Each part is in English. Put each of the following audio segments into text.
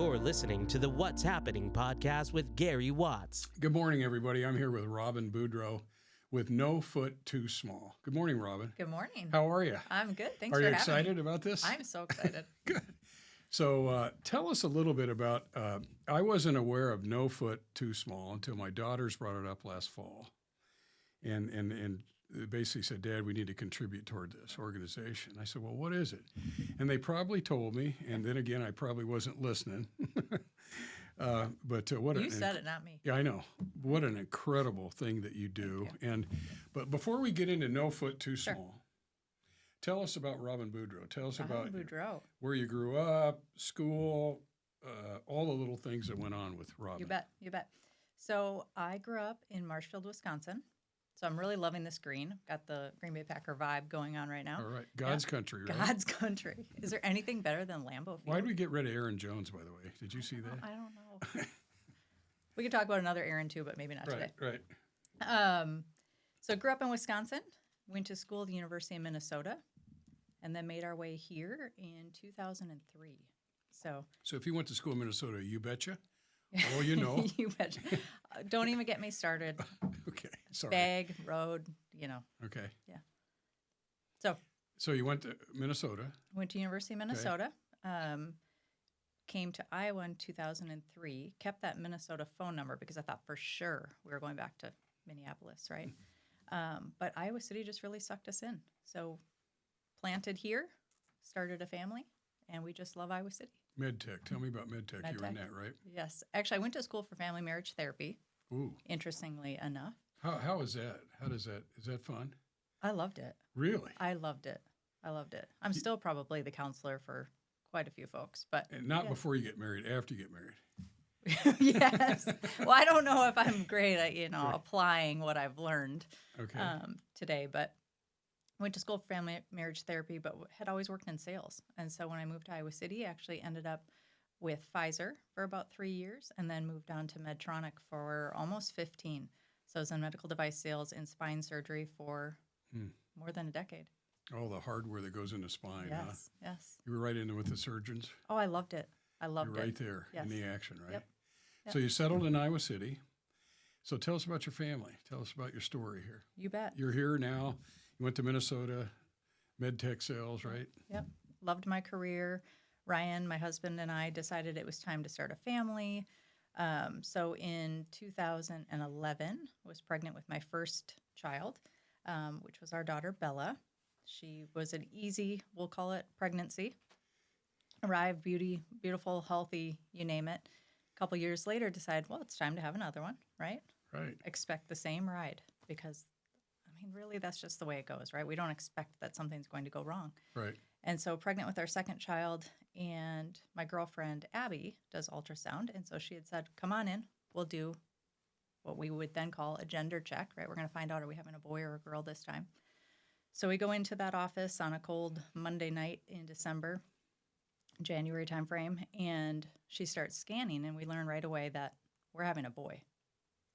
You're listening to the What's Happening podcast with Gary Watts. Good morning, everybody. I'm here with Robin Boudreau with No Foot Too Small. Good morning, Robin. Good morning. How are you? I'm good. Thanks Are for you having excited me. about this? I'm so excited. Good. So tell us a little bit about, I wasn't aware of No Foot Too Small until my daughters brought it up last fall. And they basically said, Dad, we need to contribute toward this organization. I said, well, what is it? And they probably told me, and then again, I probably wasn't listening. But what You said it, not me. Yeah, I know. What an incredible thing that you do. But before we get into No Foot Too Sure. Small, tell us about Robin Boudreau. Tell us Robin about Boudreau. where you grew up, school, all the little things that went on with Robin. You bet. So I grew up in Marshfield, Wisconsin. So I'm really loving this green. Got the Green Bay Packer vibe going on right now. All right. God's country, right? God's country. Is there anything better than Lambeau Field? Why did we get rid of Aaron Jones, by the way? Did you see that? I don't know. We could talk about another Aaron too, but maybe not today. Right. So grew up in Wisconsin, went to school at the University of Minnesota, and then made our way here in 2003. So if you went to school in Minnesota, you betcha? Oh, you know. You betcha. Don't even get me started. Okay. Sorry. Bag, road, you know. Okay. Yeah. So you went to Minnesota. Went to University of Minnesota. Came to Iowa in 2003. Kept that Minnesota phone number because I thought for sure we were going back to Minneapolis, right? But Iowa City just really sucked us in. So planted here, started a family, and we just love Iowa City. MedTech. Tell me about MedTech. You were in that, right? Yes. Actually, I went to school for family marriage therapy, Ooh. interestingly enough. How is that? Is that fun? I loved it. Really? I loved it. I'm still probably the counselor for quite a few folks, but And not yeah. before you get married, after you get married. Yes. Well, I don't know if I'm great at, applying what I've learned Okay. today, but went to school for family marriage therapy, but had always worked in sales. And so when I moved to Iowa City, I actually ended up with Pfizer for about 3 years and then moved on to Medtronic for almost 15. So I was in medical device sales and spine surgery for more than a decade. All the hardware that goes into spine, huh? Yes. You were right in there with the surgeons? Oh, I loved it. You're right there in the action, right? Yep. So you settled in Iowa City. So tell us about your family. Tell us about your story here. You bet. You're here now. You went to Minnesota, MedTech sales, right? Yep. Loved my career. Ryan, my husband, and I decided it was time to start a family. So in 2011, was pregnant with my first child, which was our daughter, Bella. She was an easy, we'll call it, pregnancy. Arrived, beautiful, healthy, you name it. A couple years later, decided, well, it's time to have another one, right? Right. Expect the same ride because, really, that's just the way it goes, right? We don't expect that something's going to go wrong. Right. And so pregnant with our second child, and my girlfriend, Abby, does ultrasound. And so she had said, come on in. We'll do what we would then call a gender check, right? We're going to find out, are we having a boy or a girl this time? So we go into that office on a cold Monday night in December, January timeframe, and she starts scanning, and we learn right away that we're having a boy.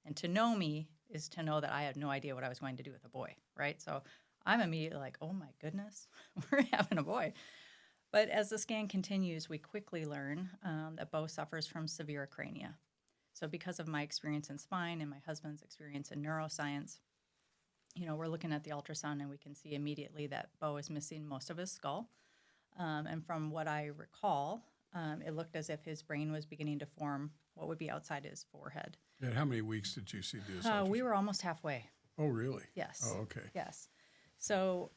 And to know me is to know that I had no idea what I was going to do with a boy, right? So I'm immediately like, oh my goodness, we're having a boy. But as the scan continues, we quickly learn that Bo suffers from severe acrania. So because of my experience in spine and my husband's experience in neuroscience, we're looking at the ultrasound and we can see immediately that Bo is missing most of his skull. And from what I recall, it looked as if his brain was beginning to form what would be outside his forehead. And how many weeks did you see this? We were almost halfway. Oh, really? Yes. Oh, okay. Yes. So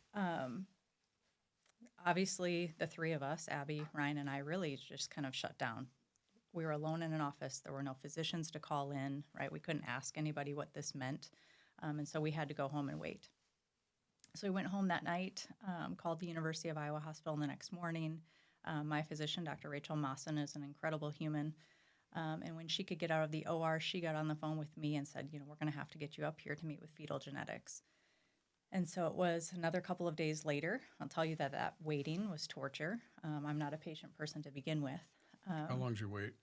obviously the three of us, Abby, Ryan, and I, really just kind of shut down. We were alone in an office. There were no physicians to call in, right? We couldn't ask anybody what this meant. And so we had to go home and wait. So we went home that night, called the University of Iowa Hospital the next morning. My physician, Dr. Rachel Mawson, is an incredible human. And when she could get out of the OR, she got on the phone with me and said, we're going to have to get you up here to meet with fetal genetics. And so it was another couple of days later. I'll tell you that waiting was torture. I'm not a patient person to begin with. How long's your wait?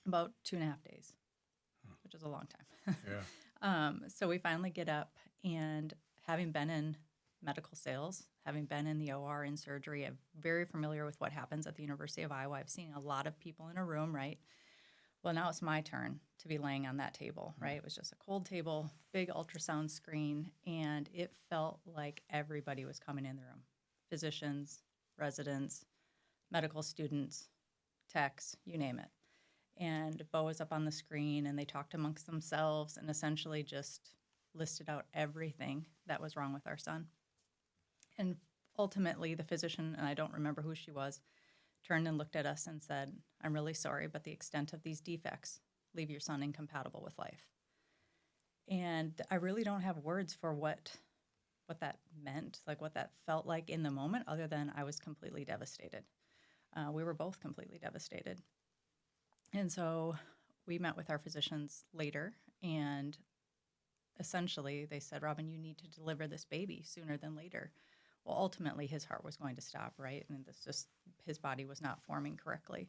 About 2.5 days, which is a long time. Yeah. So we finally get up, and having been in medical sales, having been in the OR in surgery. I'm very familiar with what happens at the University of Iowa. I've seen a lot of people in a room, right? Well, now it's my turn to be laying on that table, right? It was just a cold table, big ultrasound screen, and it felt like everybody was coming in the room. Physicians, residents, medical students, techs, you name it. And Bo was up on the screen, and they talked amongst themselves and essentially just listed out everything that was wrong with our son. And ultimately, the physician, and I don't remember who she was, turned and looked at us and said, "I'm really sorry, but the extent of these defects leave your son incompatible with life." And I really don't have words for what that meant, like what that felt like in the moment, other than I was completely devastated. We were both completely devastated. And so we met with our physicians later, and essentially they said, "Robin, you need to deliver this baby sooner than later." Well, ultimately his heart was going to stop, right? And this just, his body was not forming correctly.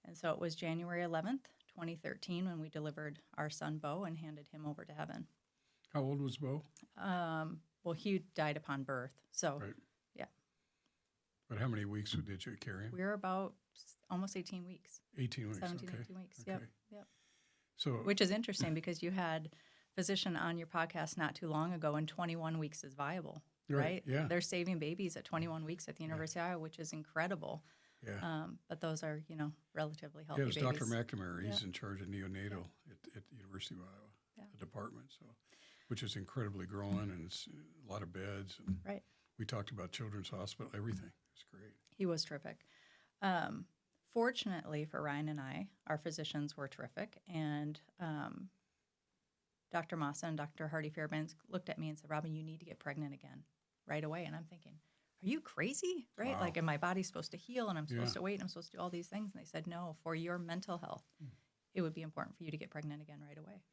And so it was January 11th, 2013 when we delivered our son Bo and handed him over to heaven. How old was Bo? Well, he died upon birth. So, Right. yeah. But how many weeks did you carry him? We were about almost 18 weeks. 18 weeks. 17, Okay. 18 weeks. Okay. Yep. So, Which is interesting because you had a physician on your podcast not too long ago, and 21 weeks is viable, right? Yeah. They're saving babies at 21 weeks at the University of Iowa, which is incredible. Yeah. But those are, relatively healthy Yeah, it was babies. Dr. McNamara. He's Yeah. in charge of neonatal at the University of Iowa, Yeah. the department. So, which is incredibly growing, and it's a lot of beds. And Right. we talked about Children's Hospital, everything. It's great. He was terrific. Fortunately for Ryan and I, our physicians were terrific, and Dr. Massa and Dr. Hardy Fairbanks looked at me and said, "Robin, you need to get pregnant again right away." And I'm thinking, are you crazy? Right? Wow. Like, and my body's supposed to heal, and I'm supposed Yeah. to wait, and I'm supposed to do all these things. And they said, "No, for your mental health, it would be important for you to get pregnant again right away."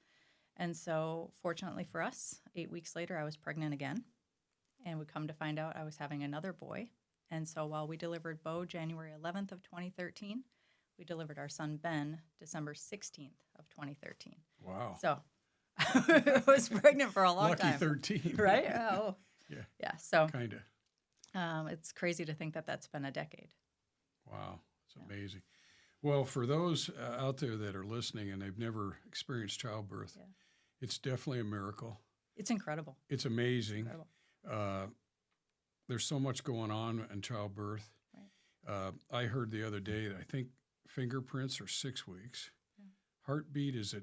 And so fortunately for us, 8 weeks later, I was pregnant again, and we come to find out I was having another boy. And so while we delivered Bo January 11th of 2013, we delivered our son Ben December 16th of 2013. Wow. So I was pregnant for a long Lucky time. 13. Right? Oh. Yeah. Yeah. So Kind of. it's crazy to think that that's been a decade. Wow. It's amazing. Well, for those out there that are listening and they've never experienced childbirth, it's definitely a miracle. It's incredible. It's amazing. Incredible. There's so much going on in childbirth. Right. I heard the other day that I think fingerprints are 6 weeks. Yeah. Heartbeat is at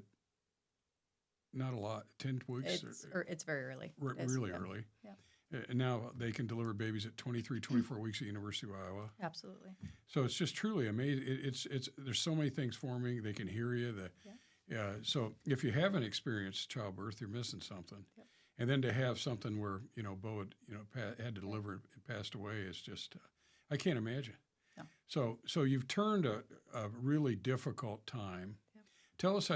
not a lot, 10 weeks. It's very early. It is, Really yeah. early. Yeah. And now they can deliver babies at 23, 24 weeks at the University of Iowa. Absolutely. So it's just truly amazing. It's there's so many things forming. They can hear you. So if you haven't experienced childbirth, you're missing something. Yep. And then to have something where Bo had to deliver and passed away is just I can't imagine. No. So you've turned a really difficult time. Yep. Tell us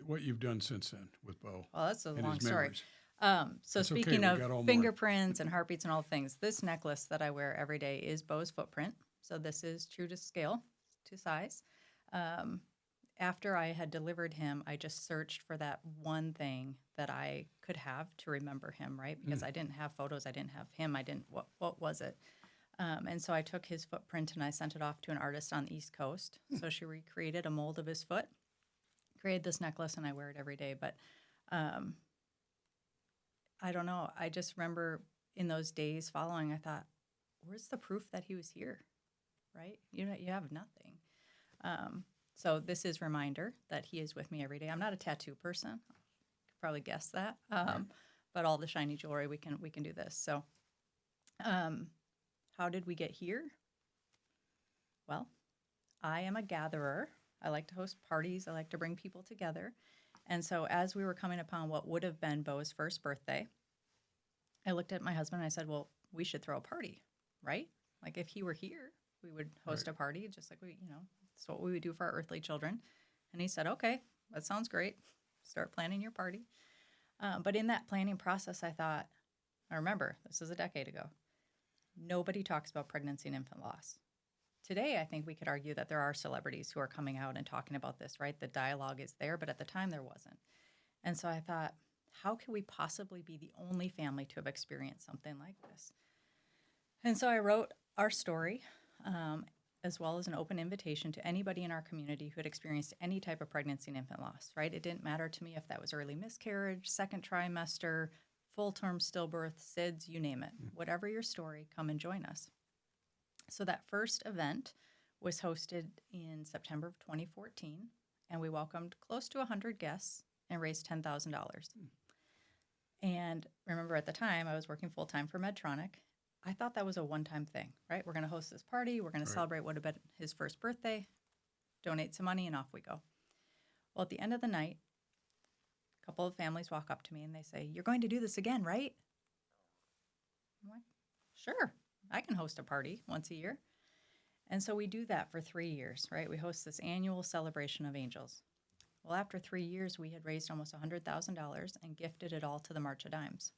what you've done since then with Bo. Well, that's a and long his story. memories. So That's okay, speaking we got all of more. fingerprints and heartbeats and all things, this necklace that I wear every day is Bo's footprint. So this is true to scale, to size. After I had delivered him, I just searched for that one thing that I could have to remember him, right? Because I didn't have photos, I didn't have him, what was it? And so I took his footprint and I sent it off to an artist on the East Coast. So she recreated a mold of his foot, created this necklace, and I wear it every day. But I don't know. I just remember in those days following, I thought, where's the proof that he was here, right? You have nothing. So this is a reminder that he is with me every day. I'm not a tattoo person. You could probably guess that. But all the shiny jewelry, we can do this. So how did we get here? Well, I am a gatherer. I like to host parties. I like to bring people together. And so as we were coming upon what would have been Bo's first birthday, I looked at my husband and I said, well, we should throw a party, right? Like if he were here, we would host a party just like that's what we would do for our earthly children. And he said, okay, that sounds great. Start planning your party. But in that planning process, I remember, this is a decade ago, nobody talks about pregnancy and infant loss. Today, I think we could argue that there are celebrities who are coming out and talking about this, right? The dialogue is there, but at the time there wasn't. And so I thought, how could we possibly be the only family to have experienced something like this? And so I wrote our story, as well as an open invitation to anybody in our community who had experienced any type of pregnancy and infant loss, right? It didn't matter to me if that was early miscarriage, second trimester, full-term stillbirth, SIDS, you name it. Whatever your story, come and join us. So that first event was hosted in September of 2014, and we welcomed close to 100 guests and raised $10,000. And remember, at the time, I was working full-time for Medtronic. I thought that was a one-time thing, right? We're going to host this party. We're going to celebrate what had been his first birthday, donate some money, and off we go. Well, at the end of the night, a couple of families walk up to me and they say, "You're going to do this again, right?" I'm like, "Sure, I can host a party once a year." And so we do that for 3 years, right? We host this annual celebration of angels. Well, after 3 years, we had raised almost $100,000 and gifted it all to the March of Dimes.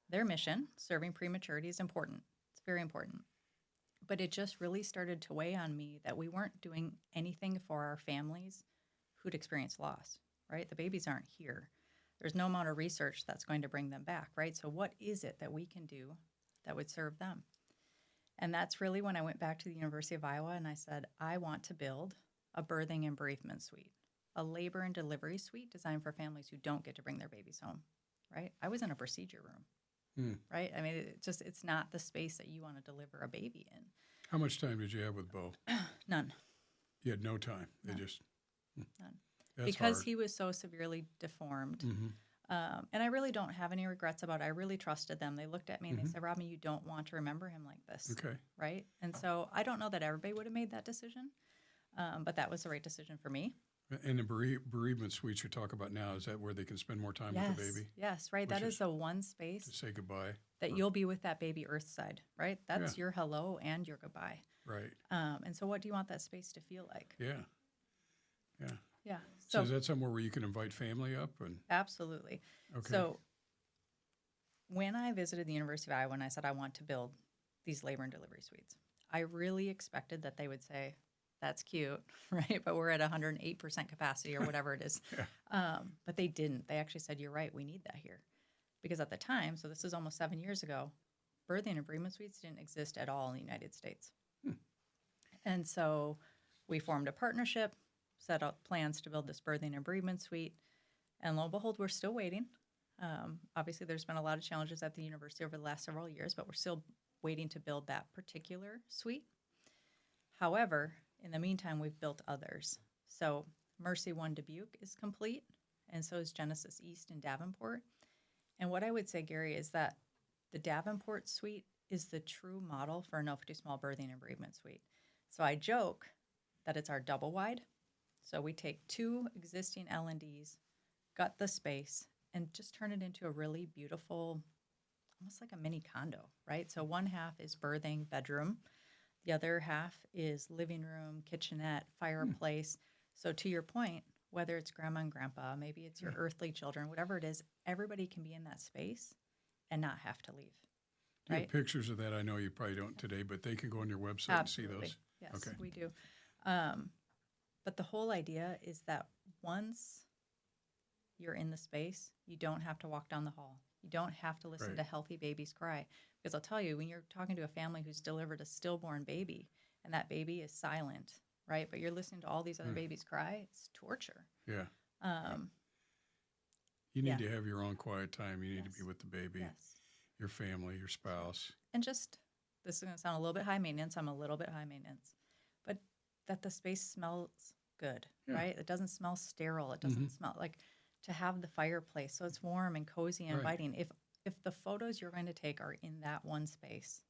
Their mission, serving prematurity, is important. It's very important. But it just really started to weigh on me that we weren't doing anything for our families who'd experienced loss, right? The babies aren't here. There's no amount of research that's going to bring them back, right? So what is it that we can do that would serve them? And that's really when I went back to the University of Iowa and I said, I want to build a birthing and bereavement suite, a labor and delivery suite designed for families who don't get to bring their babies home, right? I was in a procedure room. Right? I mean, it's not the space that you want to deliver a baby in. How much time did you have with Bo? None. You had no time. None. They just None. That's because hard. he was so severely deformed. And I really don't have any regrets about it. I really trusted them. They looked at me and they said, "Robin, you don't want to remember him like this." Okay. Right? And so I don't know that everybody would have made that decision, but that was the right decision for me. And the bereavement suites you talk about now, is that where they can spend more time with the baby? Yes, right. Which That is the one To space say goodbye? that you'll be with that baby earthside, right? That's your hello and your goodbye. Right. And so what do you want that space to feel like? Yeah. Yeah. Yeah. So is that somewhere where you can invite family up? And Absolutely. Okay. So when I visited the University of Iowa and I said I want to build these labor and delivery suites, I really expected that they would say, "That's cute," right? But we're at 108% capacity or whatever it is. But they didn't. They actually said, "You're right. We need that here." Because at the time, so this is almost 7 years ago, birthing and bereavement suites didn't exist at all in the United States. And so we formed a partnership, set out plans to build this birthing and bereavement suite. And lo and behold, we're still waiting. Obviously, there's been a lot of challenges at the university over the last several years, but we're still waiting to build that particular suite. However, in the meantime, we've built others. So Mercy One Dubuque is complete, and so is Genesis East in Davenport. And what I would say, Gary, is that the Davenport suite is the true model for a no too small birthing and bereavement suite. So I joke that it's our double wide. So we take 2 existing L&Ds, gut the space, and just turn it into a really beautiful, almost like a mini condo, right? So one half is birthing bedroom. The other half is living room, kitchenette, fireplace. So to your point, whether it's grandma and grandpa, maybe it's your earthly children, whatever it is, everybody can be in that space and not have to leave. Do you Right? have pictures of that? I know you probably don't today, but they can go on your website and see Absolutely. those. Yes, Okay. we do. But the whole idea is that once you're in the space, you don't have to walk down the hall. You don't have to listen Right. to healthy babies cry. Because I'll tell you, when you're talking to a family who's delivered a stillborn baby and that baby is silent, right? But you're listening to all these other babies cry, it's torture. Yeah. Um, You need Yeah. to have your own quiet time. You need to Yes. be with the baby, yes. your family, your spouse. And just, this is going to sound a little bit high maintenance. I'm a little bit high maintenance. But that the space smells good, Yeah. right? It doesn't smell sterile. It doesn't smell like to have the fireplace. So it's warm and cozy and Right. inviting. If the photos you're going to take are in that one space,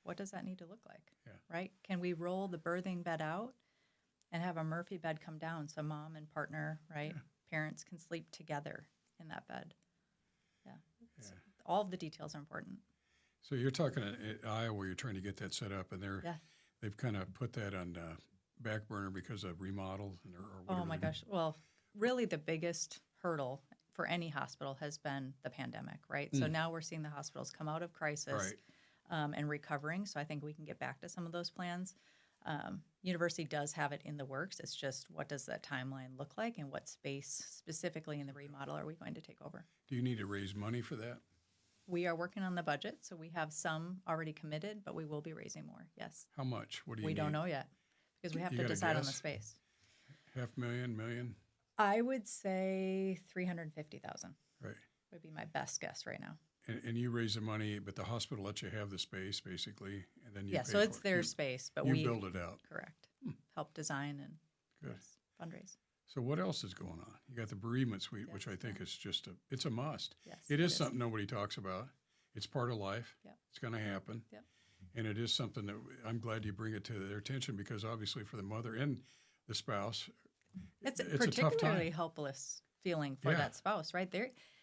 what does that need to look like? Yeah. Right? Can we roll the birthing bed out and have a Murphy bed come down so mom and partner, right, parents can sleep together in that bed? Yeah. All of the details are important. So you're talking at Iowa, you're trying to get that set up, and Yeah. they've kind of put that on back burner because of remodel or whatever. Oh my gosh. Well, really the biggest hurdle for any hospital has been the pandemic, right? So now we're seeing the hospitals come out of crisis Right. and recovering. So I think we can get back to some of those plans. University does have it in the works. It's just what does that timeline look like and what space specifically in the remodel are we going to take over? Do you need to raise money for that? We are working on the budget, so we have some already committed, but we will be raising more. Yes. How much? What do you We need? don't know yet because we have You to got a decide on the guess? space. $500,000, million? I would say 350,000 Right. would be my best guess right now. And you raise the money, but the hospital lets you have the space, basically, and then you Yeah, pay so it's for it. their space, but You we build it out. correct help design and Good. yes, fundraise. So what else is going on? You got the bereavement suite, Yes, which I think is just it's a must. Yes, It is something nobody talks about. It's part of life. Yep. It's going to happen. Yep. And it is something that I'm glad you bring it to their attention because obviously for the mother and the spouse, It's a tough time. particularly helpless feeling for Yeah. that spouse, right?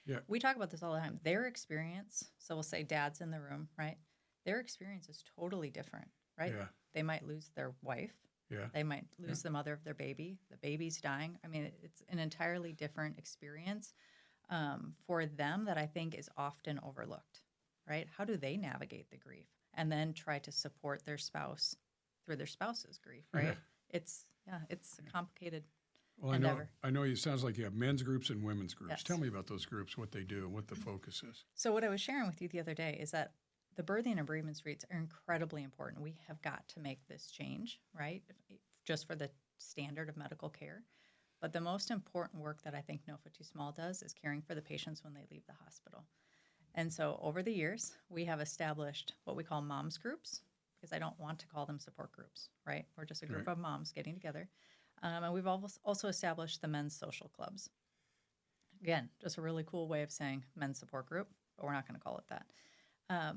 Yeah. We talk about this all the time. Their experience, so we'll say dad's in the room, right? Their experience is totally different, right? Yeah. They might lose their wife. Yeah. They might lose the mother of their baby. The baby's dying. I mean, it's an entirely different experience for them that I think is often overlooked, right? How do they navigate the grief and then try to support their spouse through their spouse's grief, right? Yeah. It's a complicated Well, endeavor. I know it sounds like you have men's groups and women's groups. Yes. Tell me about those groups, what they do and what the focus is. So what I was sharing with you the other day is that the birthing and bereavement suites are incredibly important. We have got to make this change, right? Just for the standard of medical care. But the most important work that I think No Foot Too Small does is caring for the patients when they leave the hospital. And so over the years, we have established what we call moms groups, because I don't want to call them support groups, right? We're just a group Right. of moms getting together. And we've also established the men's social clubs. Again, just a really cool way of saying men's support group, but we're not going to call it that.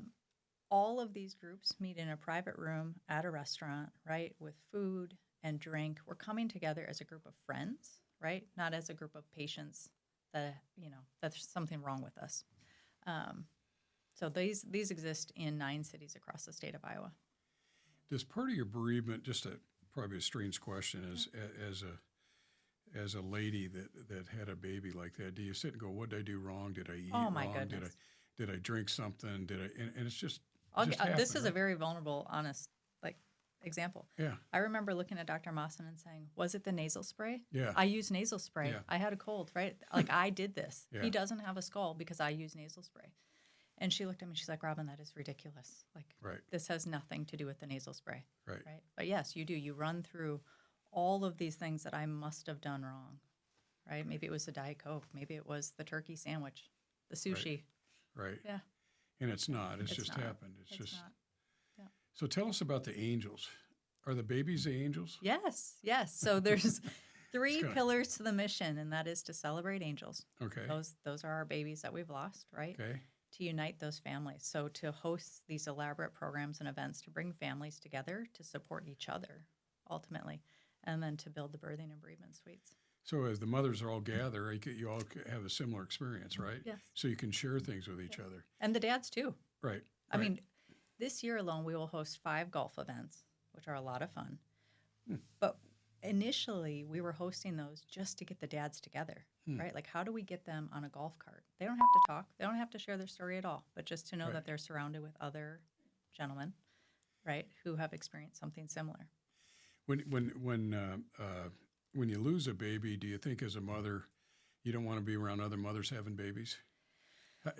All of these groups meet in a private room at a restaurant, right, with food and drink. We're coming together as a group of friends, right, not as a group of patients that, that there's something wrong with us. So these exist in 9 cities across the state of Iowa. Does part of your bereavement, just probably a strange question, as a lady that had a baby like that, do you sit and go, what did I do wrong? Did I eat Oh, my wrong? goodness. Did I drink something? And it's just This happened, is a right? very vulnerable, honest, example. Yeah. I remember looking at Dr. Mawson and saying, was it the nasal spray? Yeah. I use nasal spray. Yeah. I had a cold, right? Like I did this. Yeah. He doesn't have a skull because I use nasal spray. And she looked at me, she's like, Robin, that is ridiculous. Like, Right. this has nothing to do with the nasal spray. Right. Right. But yes, you do. You run through all of these things that I must have done wrong. Right. Maybe it was the Diet Coke. Maybe it was the turkey sandwich, the sushi. Right. Yeah. And it's not. It's It's just not. happened. It's just. not. Yeah. So tell us about the angels. Are the babies the angels? Yes. Yes. So there's 3 kinda- pillars to the mission, and that is to celebrate angels. Okay. Those are our babies that we've lost, right? Okay. To unite those families. So to host these elaborate programs and events to bring families together to support each other, ultimately, and then to build the birthing and bereavement suites. So as the mothers are all gather, you all have a similar experience, right? Yes. So you can share things with each other. And the dads too. Right. I right. mean, this year alone, we will host 5 golf events, which are a lot of fun. Hmm. But initially, we were hosting those just to get the dads together, right? Like, how do we get them on a golf cart? They don't have to talk. They don't have to share their story at all, but just to know Right. that they're surrounded with other gentlemen, right, who have experienced something similar. When you lose a baby, do you think as a mother, you don't want to be around other mothers having babies?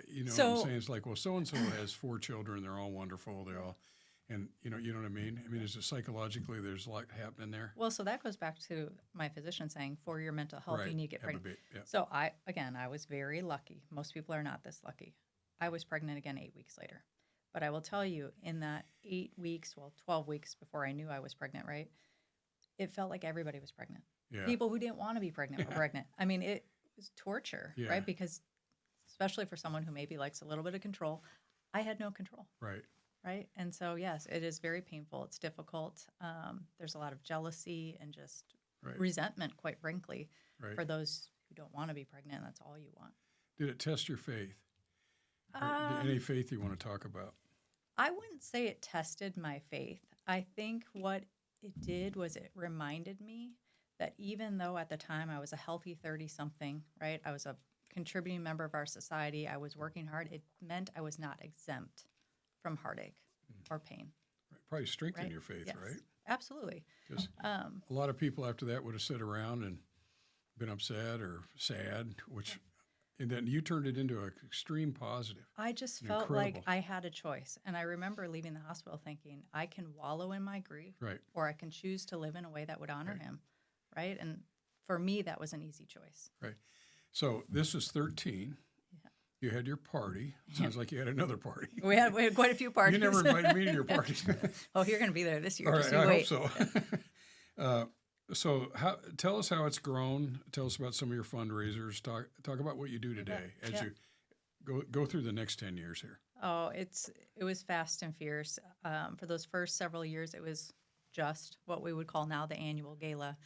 You know what I'm So- saying? It's like, well, so and so has 4 children. They're all wonderful. They all, and you know what I mean. I mean, is it psychologically there's a lot happening there? Well, so that goes back to my physician saying, for your mental health, you need to get Have a pregnant. Yeah. So I was very lucky. Most people are not this lucky. I was pregnant again 8 weeks later. But I will tell you, in that 8 weeks, 12 weeks before I knew I was pregnant, right? It felt like everybody was pregnant. Yeah. People who didn't want to be pregnant were pregnant. I mean, it was torture, Yeah. right? Because especially for someone who maybe likes a little bit of control, I had no control. Right. Right. And so, yes, it is very painful. It's difficult. There's a lot of jealousy and just Right. resentment, quite frankly, Right. for those who don't want to be pregnant. That's all you want. Did it test your faith? Or Um, any faith you want to talk about? I wouldn't say it tested my faith. I think what it did was it reminded me that even though at the time I was a healthy 30-something, right, I was a contributing member of our society, I was working hard, it meant I was not exempt from heartache or pain. Right. Probably strengthened Right? your faith, Yes, right? absolutely. Because a lot of people after that would have sat around and been upset or sad, which, And then you turned it into an extreme positive. I just and felt incredible. like I had a choice. And I remember leaving the hospital thinking, I can wallow in my grief, Right. or I can choose to live in a way that would honor Right. him, right? And for me, that was an easy choice. Right. So this is 13. Yeah. You had your party. Sounds like you had another party. We had quite a few parties. You never invited me to your parties. Oh, you're going to be there this year. All Just right, you I wait. hope so. So tell us how it's grown. Tell us about some of your fundraisers. Talk about what you do today as Yeah. you go through the next 10 years here. Oh, it was fast and fierce. For those first several years, it was just what we would call now the annual gala.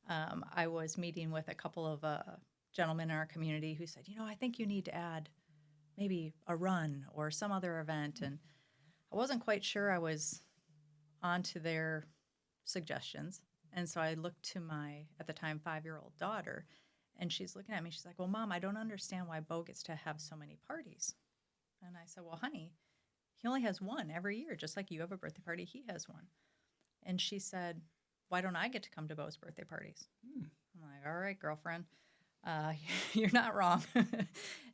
I was meeting with a couple of gentlemen in our community who said, I think you need to add maybe a run or some other event. And I wasn't quite sure I was onto their suggestions. And so I looked to my, at the time, 5-year-old daughter, and she's looking at me. She's like, well, Mom, I don't understand why Bo gets to have so many parties. And I said, well, honey, he only has one every year, just like you have a birthday party, he has one. And she said, why don't I get to come to Bo's birthday parties? I'm like, all right, girlfriend, you're not wrong.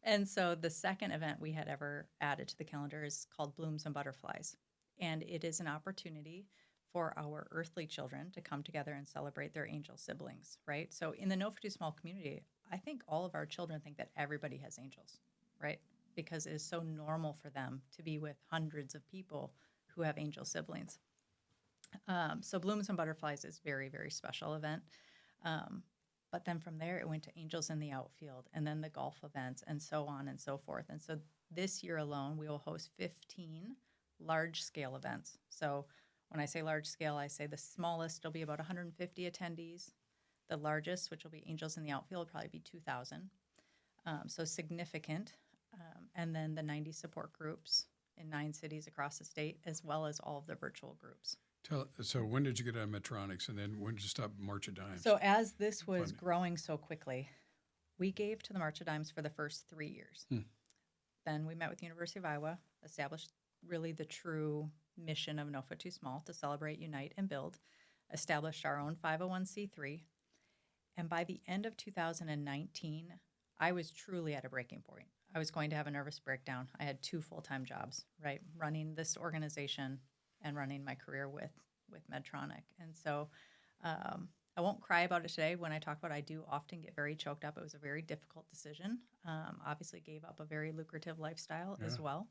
And so the second event we had ever added to the calendar is called Blooms and Butterflies. And it is an opportunity for our earthly children to come together and celebrate their angel siblings, right? So in the No For Too Small community, I think all of our children think that everybody has angels, right? Because it is so normal for them to be with hundreds of people who have angel siblings. So Blooms and Butterflies is very, very special event. But then from there, it went to Angels in the Outfield, and then the golf events, and so on and so forth. And so this year alone, we will host 15 large-scale events. So when I say large scale, I say the smallest will be about 150 attendees. The largest, which will be Angels in the Outfield, will probably be 2,000. So significant. And then the 90 support groups in 9 cities across the state, as well as all of the virtual groups. So when did you get on Medtronics, and then when did you stop March of Dimes? So as this was Funding. growing so quickly, we gave to the March of Dimes for the first 3 years. Then we met with the University of Iowa, established really the true mission of No Foot Too Small to celebrate, unite, and build, established our own 501c3. And by the end of 2019, I was truly at a breaking point. I was going to have a nervous breakdown. I had 2 full-time jobs, right? Running this organization and running my career with Medtronic. And so I won't cry about it today. When I talk about it, I do often get very choked up. It was a very difficult decision. Obviously gave up a very lucrative lifestyle as well.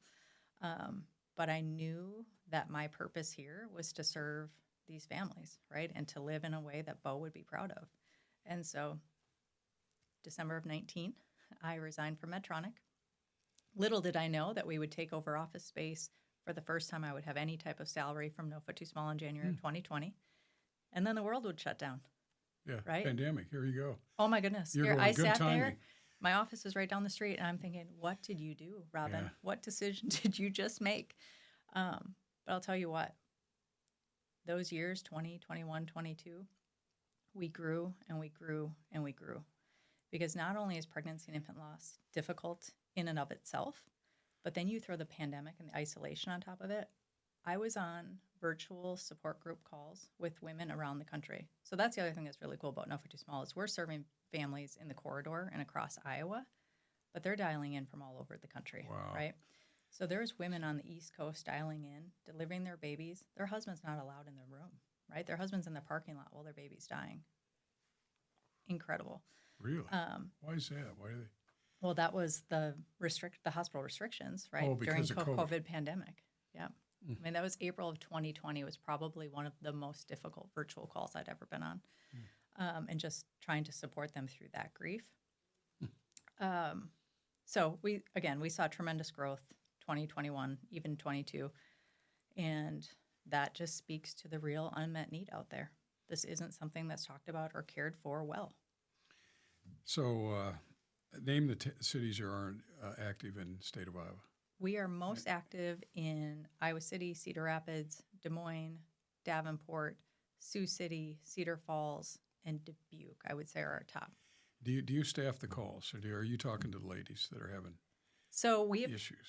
But I knew that my purpose here was to serve these families, right? And to live in a way that Bo would be proud of. And so December of 19, I resigned from Medtronic. Little did I know that we would take over office space for the first time. I would have any type of salary from No Foot Too Small in January of 2020. And then the world would shut down. Yeah, right? Pandemic. Here you go. Oh, my goodness. You're Here, going, I good sat timing. there. My office is right down the street, and I'm thinking, what did you do, Robin? Yeah. What decision did you just make? But I'll tell you what. Those years, 20, 21, 22, we grew and we grew and we grew. Because not only is pregnancy and infant loss difficult in and of itself, but then you throw the pandemic and the isolation on top of it. I was on virtual support group calls with women around the country. So that's the other thing that's really cool about No For Too Small is we're serving families in the corridor and across Iowa, but they're dialing in from all over the country, Wow. right? So there's women on the East Coast dialing in, delivering their babies. Their husband's not allowed in the room, right? Their husband's in the parking lot while their baby's dying. Incredible. Really? Why is that? Why do they? Well, that was the hospital restrictions, right? Oh, During because of COVID. COVID pandemic. Yeah. I mean, that was April of 2020 was probably one of the most difficult virtual calls I'd ever been on. And just trying to support them through that grief. So we saw tremendous growth 2021, even 22. And that just speaks to the real unmet need out there. This isn't something that's talked about or cared for well. So name the cities that aren't active in the state of Iowa. We are most active in Iowa City, Cedar Rapids, Des Moines, Davenport, Sioux City, Cedar Falls, and Dubuque, I would say, are our top. Do you staff the calls, or are you talking to the ladies that are having So issues?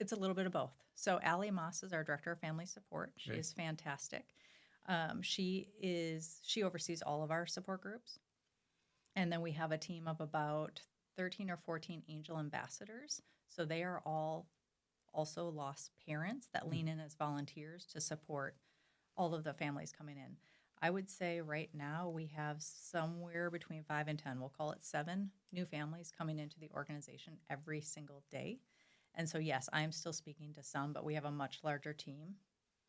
It's a little bit of both. So Allie Moss is our director of family support. She Okay. is fantastic. She oversees all of our support groups. And then we have a team of about 13 or 14 angel ambassadors. So they are all also lost parents that lean in as volunteers to support all of the families coming in. I would say right now we have somewhere between 5 and 10, we'll call it 7 new families coming into the organization every single day. And so, yes, I'm still speaking to some, but we have a much larger team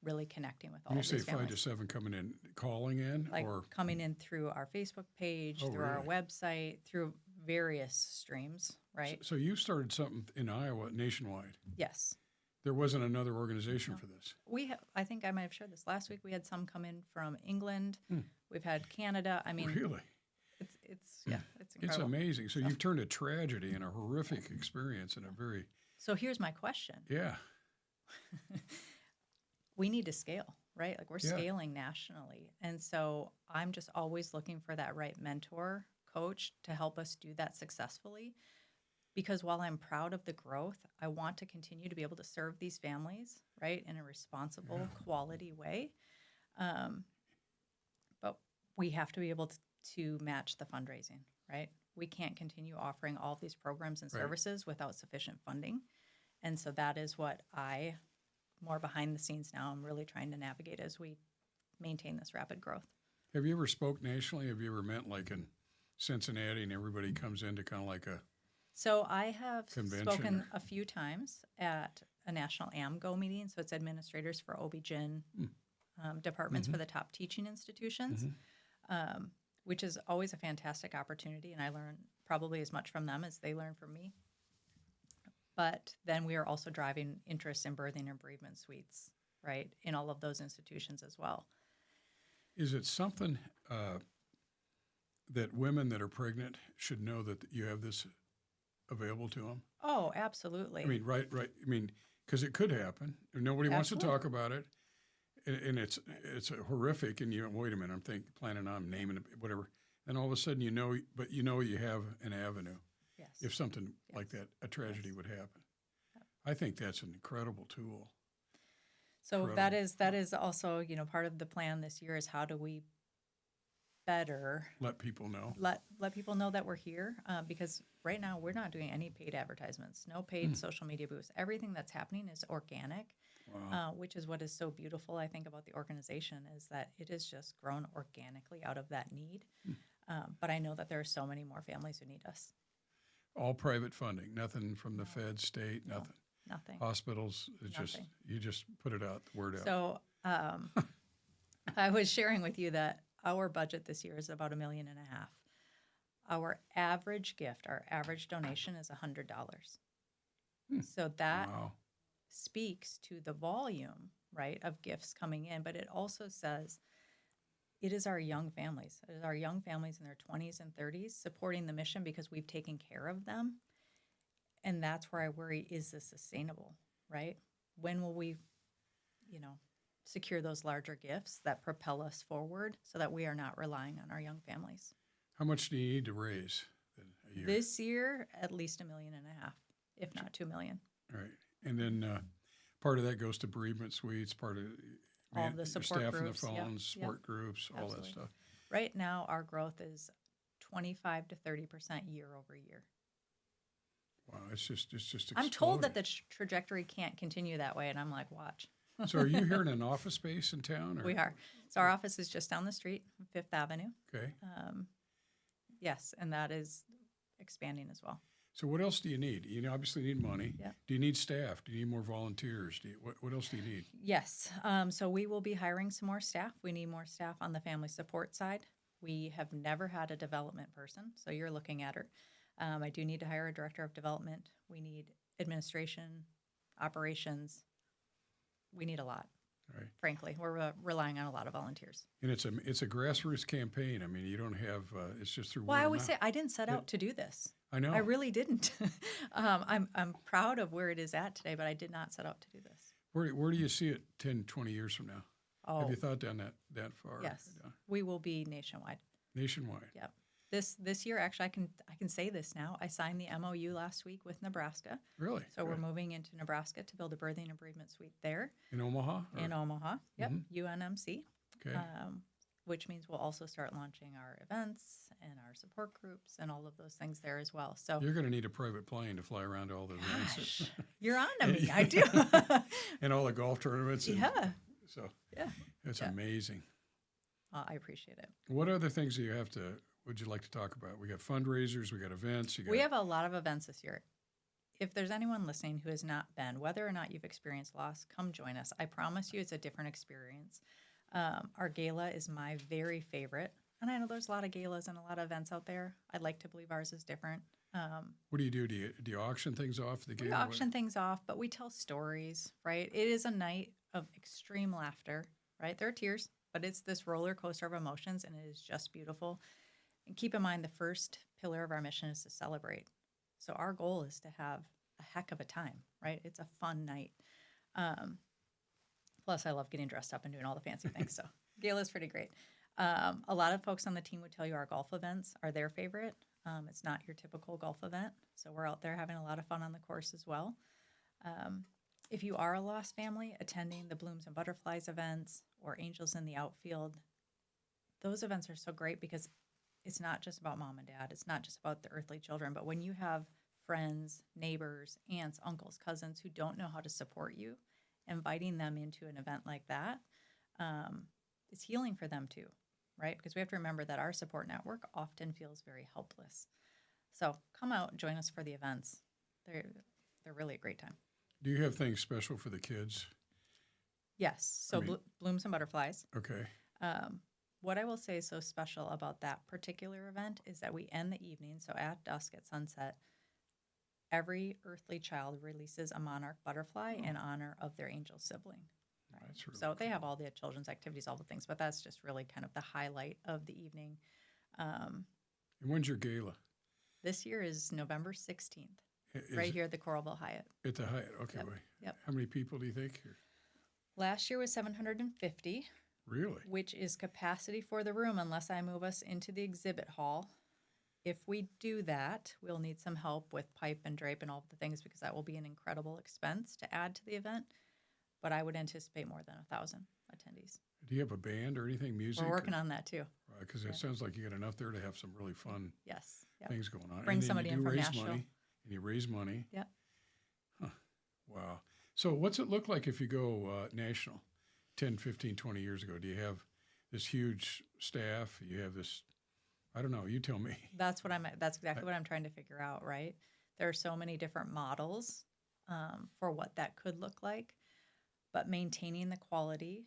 really connecting with all When of you these say families. 5 to 7 coming in, calling in, Like or coming in through our Facebook page, Oh, through our really? website, through various streams, right? so you started something in Iowa nationwide. Yes. There wasn't another organization No. for this. We have, I think I might have shared this last week. We had some come in from England. Hmm. We've had Canada. I mean, Really? it's It's incredible. amazing. So you've turned a tragedy and a horrific experience in a very, So here's my question. yeah. We need to scale, right? Like we're Yeah. scaling nationally. And so I'm just always looking for that right mentor, coach to help us do that successfully. Because while I'm proud of the growth, I want to continue to be able to serve these families, right, in a responsible, Yeah. quality way. But we have to be able to match the fundraising, right? We can't continue offering all of these programs and Right. services without sufficient funding. And so that is what more behind the scenes now, I'm really trying to navigate as we maintain this rapid growth. Have you ever spoke nationally? Have you ever met like in Cincinnati and everybody comes into kind of like a, So I have Convention spoken or- a few times at a national AMGO meeting. So it's administrators for OB-GYN departments for the top teaching institutions, which is always a fantastic opportunity. And I learn probably as much from them as they learn from me. But then we are also driving interest in birthing and bereavement suites, right, in all of those institutions as well. is it something that women that are pregnant should know that you have this available to them? Oh, absolutely. I mean, right. I mean, because it could happen. If nobody wants to Absolutely. talk about it, and it's horrific. And you wait a minute, planning on naming it, whatever. And all of a sudden, but you have an avenue. Yes. If something like Yes. that, a tragedy Yes. would happen. I think that's an incredible tool. So Incredible. that is also, part of the plan this year is how do we better Let people know. let people know that we're here, because right now we're not doing any paid advertisements, no paid social media boosts. Everything that's happening is organic, Wow. which is what is so beautiful, I think, about the organization is that it has just grown organically out of that need. But I know that there are so many more families who need us. All private funding, nothing from the Fed, state, nothing. Nothing. Hospitals, it's just Nothing. you just put it out, the word out. So I was sharing with you that our budget this year is about $1.5 million. Our average gift, our average donation is $100. So that Wow. speaks to the volume, right, of gifts coming in, but it also says it is our young families. It is our young families in their 20s and 30s supporting the mission because we've taken care of them. And that's where I worry, is this sustainable, right? When will we, secure those larger gifts that propel us forward so that we are not relying on our young families? How much do you need to raise then a year? This year, at least $1.5 million, if not $2 million. Right. And then part of that goes to bereavement suites, part of All the your support staff groups, in the yep, phones, yep. support groups, all that Absolutely. stuff. Right now, our growth is 25 to 30% year over year. Wow, it's just I'm told that exploding. the trajectory can't continue that way, and I'm like, watch. So are you here in an office space in town? Or? We are. So our office is just down the street, Fifth Avenue. Okay. Yes, and that is expanding as well. So what else do you need? You obviously need money. Yeah. Do you need staff? Do you need more volunteers? What else do you need? Yes. So we will be hiring some more staff. We need more staff on the family support side. We have never had a development person, so you're looking at her. I do need to hire a director of development. We need administration, operations. We need a lot. Right. Frankly, we're relying on a lot of volunteers. And it's a grassroots campaign. I mean, you don't have it's just through. Well, word I of always mouth. say I didn't set out to do this. I know. I really didn't. I'm proud of where it is at today, but I did not set out to do this. Where do you see it 10, 20 years from now? Oh, Have you thought down that far? yes. Yeah. We will be nationwide. Nationwide. Yep. This year, actually, I can say this now. I signed the MOU last week with Nebraska. Really? So we're Good. moving into Nebraska to build a birthing and bereavement suite there In Omaha? Or- in Omaha. Yep, UNMC. Okay. Which means we'll also start launching our events and our support groups and all of those things there as well. So You're going to need a private plane to fly around to all the events. gosh, you're on to me. I do. And all the golf tournaments. And, Yeah. So Yeah. it's Yeah. amazing. I appreciate it. What other things would you like to talk about? We got fundraisers, we got events. We have a lot of events this year. If there's anyone listening who has not been, whether or not you've experienced loss, come join us. I promise you it's a different experience. Our gala is my very favorite. And I know there's a lot of galas and a lot of events out there. I'd like to believe ours is different. What do you do? Do you auction things off at the gala? We auction things off, but we tell stories, right? It is a night of extreme laughter, right? There are tears, but it's this roller coaster of emotions, and it is just beautiful. And keep in mind, the first pillar of our mission is to celebrate. So our goal is to have a heck of a time, right? It's a fun night. Plus, I love getting dressed up and doing all the fancy things. So gala is pretty great. A lot of folks on the team would tell you our golf events are their favorite. It's not your typical golf event. So we're out there having a lot of fun on the course as well. If you are a lost family, attending the Blooms and Butterflies events or Angels in the Outfield, those events are so great because it's not just about mom and dad. It's not just about the earthly children. But when you have friends, neighbors, aunts, uncles, cousins who don't know how to support you, inviting them into an event like that is healing for them too, right? Because we have to remember that our support network often feels very helpless. So come out and join us for the events. They're really a great time. Do you have things special for the kids? Yes. So Blooms and Butterflies. Okay. What I will say is so special about that particular event is that we end the evening, so at dusk at sunset, every earthly child releases a monarch butterfly in honor of their angel sibling. Right? That's really so they cool. have all the children's activities, all the things, but that's just really kind of the highlight of the evening. And when's your gala? This year is November 16th, Is right it here at the Coralville Hyatt. at the Hyatt. Okay. Yep. Wait. Yep. How many people do you think? Last year was 750, Really? which is capacity for the room unless I move us into the exhibit hall. If we do that, we'll need some help with pipe and drape and all of the things because that will be an incredible expense to add to the event. But I would anticipate more than 1,000 attendees. Do you have a band or anything, music? We're working on that too. Because it sounds like you got enough there to have some really fun Yes. Yep. things going on. Bring and then somebody you in do from raise Nashville. money, and you raise money. Yep. Huh. Wow. So what's it look like if you go national 10, 15, 20 years ago? Do you have this huge staff? You have this, I don't know, you tell me. That's exactly what I'm trying to figure out, right? There are so many different models for what that could look like, but maintaining the quality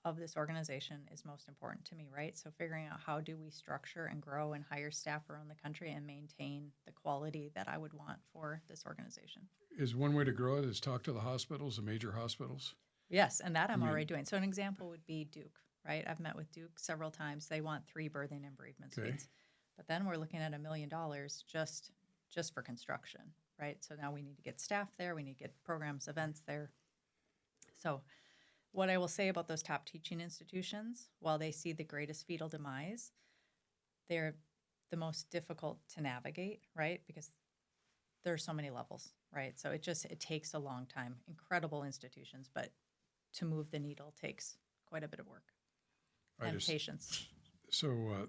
of this organization is most important to me, right? So figuring out how do we structure and grow and hire staff around the country and maintain the quality that I would want for this organization. Is one way to grow it is talk to the hospitals, the major hospitals? Yes, and that I'm mean- already doing. So an example would be Duke, right? I've met with Duke several times. They want 3 birthing and bereavement Okay. suites. But then we're looking at $1 million just for construction, right? So now we need to get staff there. We need to get programs, events there. So what I will say about those top teaching institutions, while they see the greatest fetal demise, they're the most difficult to navigate, right? Because there are so many levels, right? So it takes a long time. Incredible institutions, but to move the needle takes quite a bit of work and patience. So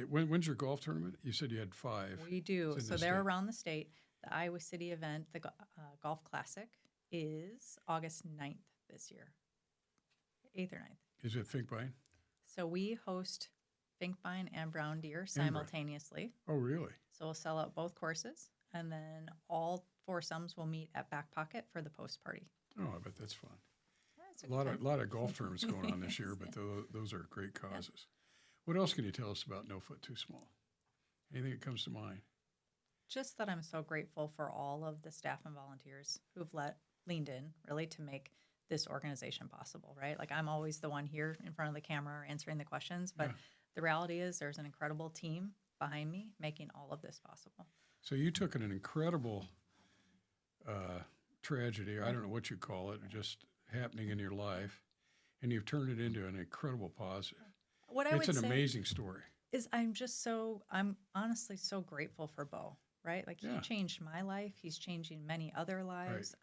when's your golf tournament? You said you had 5. We do. It's in So the they're state. around the state. The Iowa City event, the Golf Classic, is August 9th this year, 8th or 9th. Is it Finkbine? So we host Finkbine and Brown Deer simultaneously. Oh, really? So we'll sell out both courses, and then all foursomes will meet at Back Pocket for the post party. Oh, I bet that's fun. That's A lot of golf tournaments going on this year, but those are great causes. What else can you tell us about No Foot Too Small? Anything that comes to mind? Just that I'm so grateful for all of the staff and volunteers who've leaned in really to make this organization possible, right? Like I'm always the one here in front of the camera answering the questions, but the reality is there's an incredible team behind me making all of this possible. So you took an incredible tragedy, I don't know what you call it, just happening in your life, and you've turned it into an incredible positive. What I It's would an say amazing story. is I'm honestly so grateful for Bo, right? Like he changed my life. He's changing many other lives.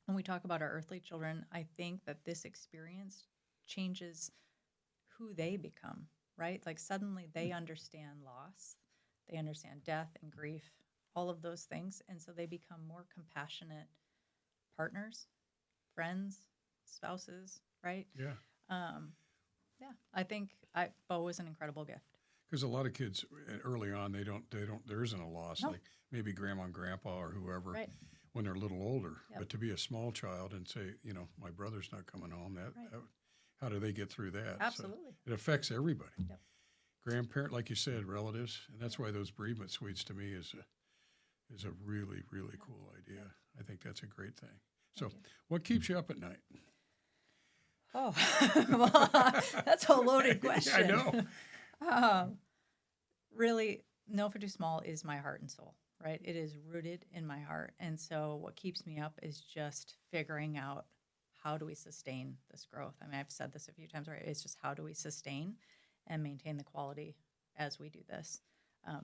When we talk about our earthly children, I think that this experience changes who they become, right? Like suddenly they understand loss, they understand death and grief, all of those things. And so they become more compassionate partners, friends, spouses, right? Yeah. Yeah, I think Bo is an incredible gift. Because a lot of kids early on, there isn't a loss, No. like maybe grandma and grandpa or whoever Right. when they're a little older. Yep. But to be a small child and say, my brother's not coming home, Right. how do they get through that? Absolutely. So it affects everybody. Yep. Grandparent, like you said, relatives, and that's why those bereavement suites to me is a really, really cool idea. I think that's a great thing. So, what keeps you up at night? Oh, well, that's a loaded question. Yeah, I know. Really, No For Too Small is my heart and soul, right? It is rooted in my heart. And so what keeps me up is just figuring out how do we sustain this growth? I mean, I've said this a few times, right? It's just how do we sustain and maintain the quality as we do this?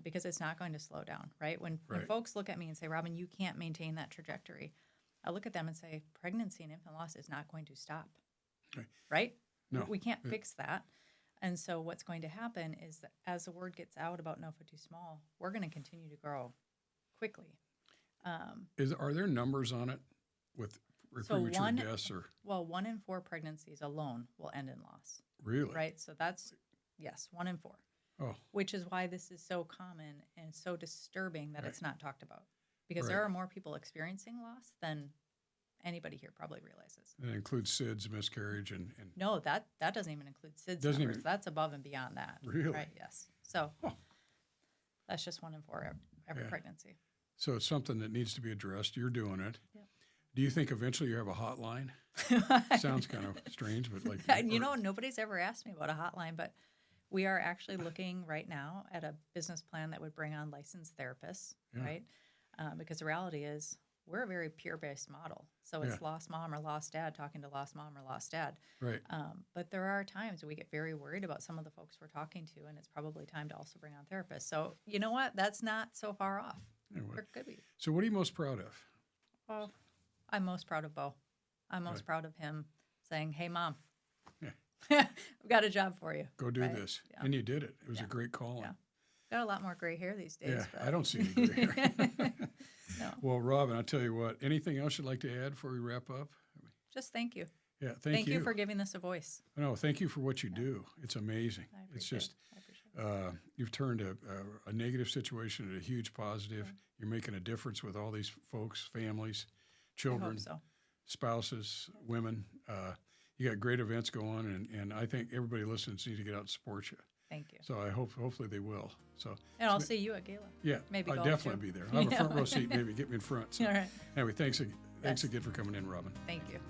Because it's not going to slow down, right? When folks look at me and say, Robin, you can't maintain that trajectory, I look at them and say, pregnancy and infant loss is not going to stop, right? No. We can't fix that. And so what's going to happen is that as the word gets out about No For Too Small, we're going to continue to grow quickly. Are there numbers on it with premature deaths? Well, 1 in 4 pregnancies alone will end in loss. Really? Right? So that's, yes, 1 in 4. Oh. Which is why this is so common and so disturbing that it's not talked about. Because Right. there are more people experiencing loss than anybody here probably realizes. That includes SIDS, miscarriage, and No, that doesn't even include SIDS Doesn't numbers. even- That's above and beyond that. Really? Right, yes. So Huh. that's just 1 in 4 every Yeah. pregnancy. so it's something that needs to be addressed. You're doing it. Yep. Do you think eventually you have a hotline? Sounds kind of strange, but like Nobody's ever asked me about a hotline, but we are actually looking right now at a business plan that would bring on licensed therapists, Yeah. right? Because the reality is we're a very peer-based model. So it's lost mom or lost dad talking to lost mom or lost dad. Right. But there are times we get very worried about some of the folks we're talking to, and it's probably time to also bring on therapists. So you know what? That's not so far off. Anyway. Or could be. So what are you most proud of? Well, I'm most proud of Bo. I'm most proud of him saying, hey, Mom, we've got a job for you. Go do Right? this. Yeah. And you did it. It was a great calling. Yeah. Got a lot more gray hair these days. Yeah, but... I don't see any gray hair. No. Well, Robin, I'll tell you what, anything else you'd like to add before we wrap up? Just thank you. Yeah, Thank you for giving this a voice. No, thank you for what you do. It's amazing. I It's appreciate just, it. I appreciate it. you've turned a negative situation into a huge positive. Yeah. You're making a difference with all these folks, families, I children, hope so. spouses, women. You got great events going, and I think everybody listening needs to get out and support you. Thank you. So hopefully they will. So And I'll see you at Gala. yeah, Maybe I'll golf, definitely too. be there. I'll have a front row seat. Maybe get me in front. So All right. anyway, thanks Yes. again for coming in, Robin. Thank you.